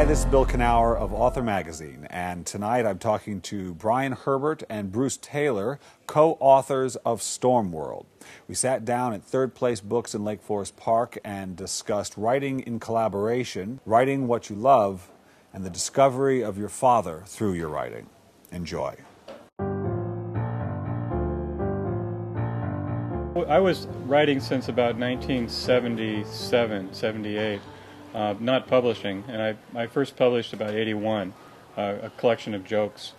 Hi, this is Bill Kenower of Author Magazine, and tonight I'm talking to Brian Herbert and Bruce Taylor, co-authors of Stormworld. We sat down at Third Place Books in Lake Forest Park and discussed writing in collaboration, writing what you love, and the discovery of your father through your writing. Enjoy. I was writing since about 1977, 78. Not publishing, and I first published about 81, a collection of jokes.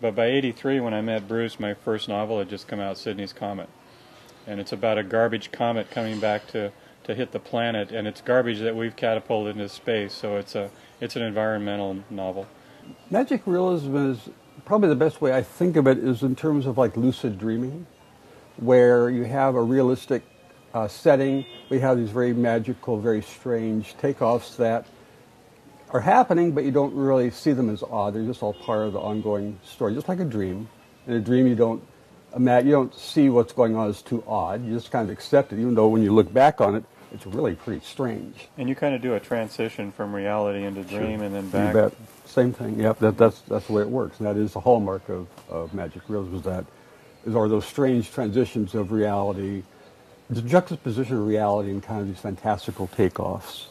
But by 83, when I met Bruce, my first novel had just come out, Sydney's Comet. And it's about a garbage comet coming back to hit the planet, and it's garbage that we've catapulted into space, so it's an environmental novel. Magic realism is probably the best way I think of it is in terms of like lucid dreaming, where you have a realistic setting. We have these very magical, very strange takeoffs that are happening, but you don't really see them as odd. They're just all part of the ongoing story, just like a dream. In a dream, you don't see what's going on as too odd. You just kind of accept it, even though when you look back on it, it's really pretty strange. And you kind of do a transition from reality into dream and then back. You bet. Same thing. Yep, that's the way it works. And that is the hallmark of magic realism. Are those strange transitions of reality. The juxtaposition of reality and kind of these fantastical takeoffs.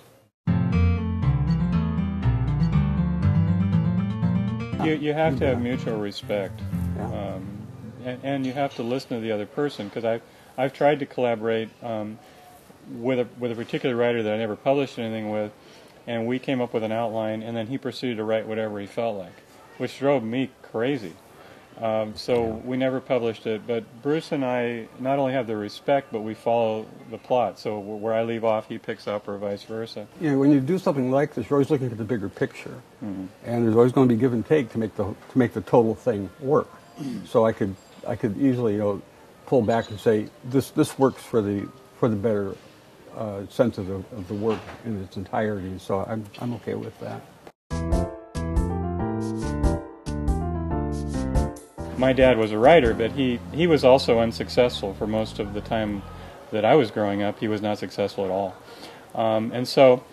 You have to have mutual respect, Yeah. and you have to listen to the other person. Because I've tried to collaborate with a particular writer that I never published anything with, and we came up with an outline, and then he proceeded to write whatever he felt like, which drove me crazy. So we never published it, but Bruce and I not only have the respect, but we follow the plot. So where I leave off, he picks up, or vice versa. You know, when you do something like this, you're always looking at the bigger picture, Mm-hmm. and there's always going to be give and take to make the total thing work. So I could easily pull back and say this works for the better sense of the work in its entirety. So I'm okay with that. My dad was a writer, but he was also unsuccessful for most of the time that I was growing up. He was not successful at all. And so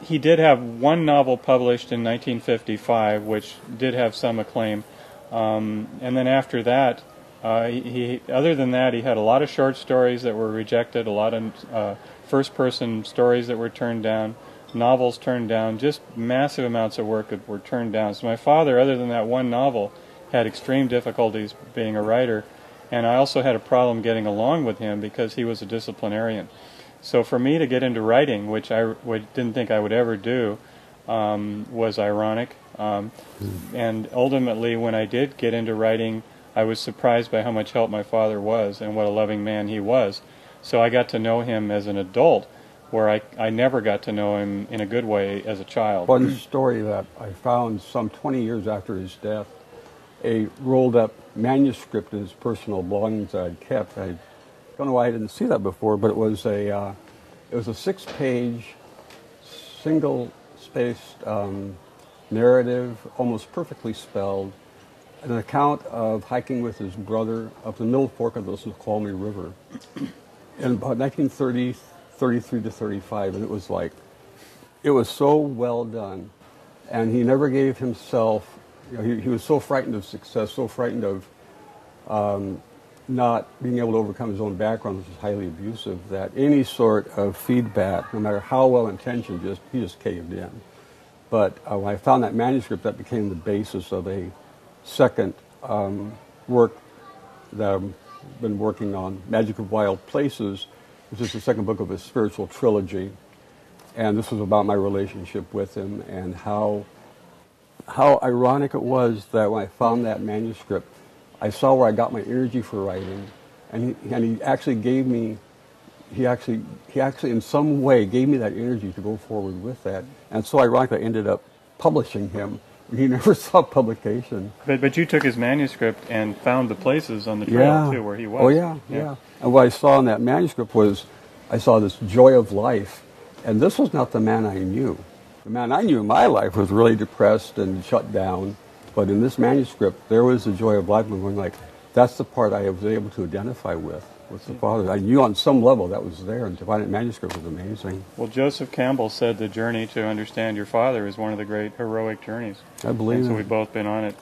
he did have one novel published in 1955, which did have some acclaim. And then after that, other than that, he had a lot of short stories that were rejected, a lot of first-person stories that were turned down, novels turned down, just massive amounts of work that were turned down. So my father, other than that one novel, had extreme difficulties being a writer, and I also had a problem getting along with him because he was a disciplinarian. So for me to get into writing, which I didn't think I would ever do, was ironic. And ultimately, when I did get into writing, I was surprised by how much help my father was and what a loving man he was. So I got to know him as an adult, where I never got to know him in a good way as a child. One story that I found some 20 years after his death, a rolled-up manuscript of his personal belongings that I'd kept. I don't know why I didn't see that before, but it was a 6-page, single-spaced narrative, almost perfectly spelled, an account of hiking with his brother up the middle fork of the Snoqualmie River in about 1930. 33 to 35, and it was so well done, and he never gave himself, he was so frightened of success, so frightened of not being able to overcome his own background, which was highly abusive, that any sort of feedback, no matter how well intentioned, he just caved in. But when I found that manuscript, that became the basis of a second work that I've been working on, Magic of Wild Places, which is the second book of a spiritual trilogy, and this was about my relationship with him and how ironic it was that when I found that manuscript, I saw where I got my energy for writing, and he actually gave me, he actually in some way gave me that energy to go forward with that, and so ironically I ended up publishing him. He never saw publication. But you took his manuscript and found the places on the trail, too, where he was. Oh, yeah. And what I saw in that manuscript was, I saw this joy of life. And this was not the man I knew. The man I knew in my life was really depressed and shut down. But in this manuscript, there was the joy of life. And I'm going like, that's the part I was able to identify with. with the father. I knew on some level that was there, and to find it in manuscript was amazing. Well, Joseph Campbell said the journey to understand your father is one of the great heroic journeys. I believe and so it. we've both been on it.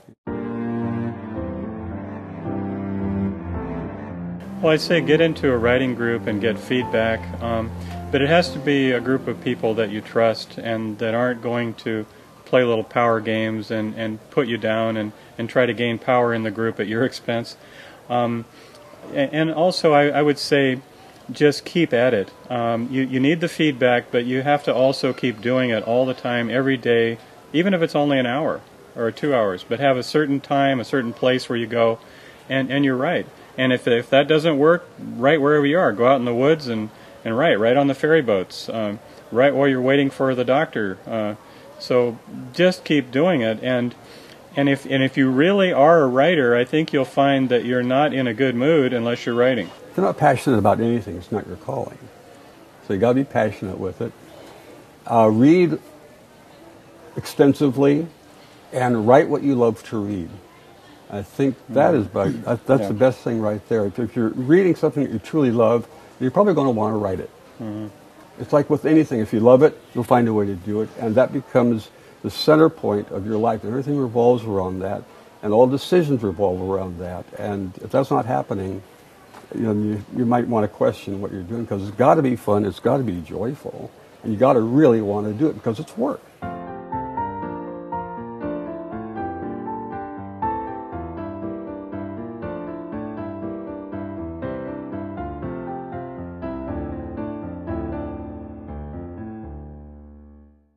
Well, I'd say get into a writing group and get feedback, but it has to be a group of people that you trust and that aren't going to play little power games and put you down and try to gain power in the group at your expense. And also, I would say just keep at it. You need the feedback, but you have to also keep doing it all the time, every day, even if it's only an hour or 2 hours, but have a certain time, a certain place where you go, and you're right. And if that doesn't work, write wherever you are. Go out in the woods and write on the ferry boats, write while you're waiting for the doctor. So just keep doing it. And if you really are a writer, I think you'll find that you're not in a good mood unless you're writing. If you're not passionate about anything, it's not your calling. So you got to be passionate with it. Read extensively and write what you love to read. I think that's the best thing right there. If you're reading something that you truly love, you're probably going to want to write it. Mm-hmm. It's like with anything. If you love it, you'll find a way to do it, and that becomes the center point of your life. And everything revolves around that, and all decisions revolve around that. And if that's not happening, you might want to question what you're doing, because it's got to be fun, it's got to be joyful, and you got to really want to do it because it's work.